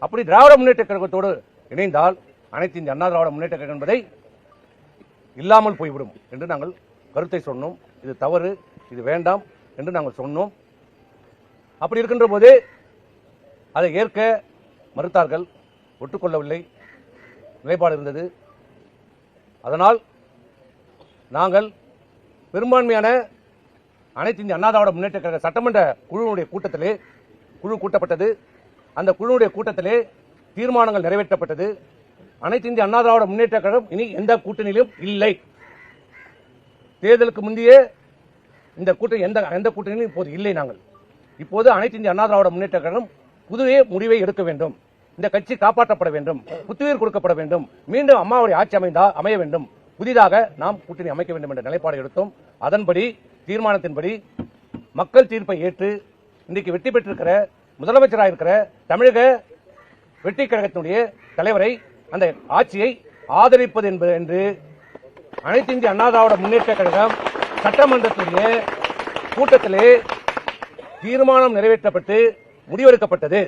அப்படி திராவிட முன்னேற்ற கழகத்தோடு இணைந்தால் அனைத்து இந்திய அண்ணா திராவிட முன்னேற்ற கழகம் என்பதை இல்லாமல் போய்விடும் என்று நாங்கள் கருத்தை சொன்னோம். இது தவறு, இது வேண்டாம் என்று நாங்கள் சொன்னோம். அப்படி இருக்கின்ற போது அதை ஏற்க மறுத்தார்கள், ஒட்டுக்கொள்ளவில்லை, நிலைப்பாடு இருந்தது. அதனால் நாங்கள் பெரும்பான்மையான அனைத்து இந்திய அண்ணா திராவிட முன்னேற்ற கழக சட்டமன்ற குழுவுடைய கூட்டத்திலே குழு கூட்டப்பட்டது. அந்த குழுவுடைய கூட்டத்திலே தீர்மானங்கள் நிறைவேற்றப்பட்டது. அனைத்து இந்திய அண்ணா திராவிட முன்னேற்ற கழகம் இனி எந்த கூட்டணியிலும் இல்லை. தேர்தலுக்கு முந்தையே இந்த கூட்டணி எந்த கூட்டணியிலும் இப்போது இல்லை. நாங்கள் இப்போது அனைத்து இந்திய அண்ணா திராவிட முன்னேற்ற கழகம் புதிய முடிவை எடுக்க வேண்டும். இந்த கட்சி காப்பாற்றப்பட வேண்டும், புத்துயிர் கொடுக்கப்பட வேண்டும், மீண்டும் அம்மாவுடைய ஆட்சி அமைய வேண்டும், புதிதாக நாம் கூட்டணி அமைக்க வேண்டும் என்ற நிலைப்பாடு எடுத்தோம். அதன்படி தீர்மானத்தின்படி மக்கள் தீர்ப்பை ஏற்று இன்றைக்கு வெற்றி பெற்றிருக்கிற முதலமைச்சராக இருக்கிற தமிழக வெற்றி கழகத்தினுடைய தலைவரை, அந்த ஆட்சியை ஆதரிப்பது என்பது என்று அனைத்து இந்திய அண்ணா திராவிட முன்னேற்ற கழகம் சட்டமன்றத்துடைய கூட்டத்திலே தீர்மானம் நிறைவேற்றப்பட்டு முடிவெடுக்கப்பட்டது.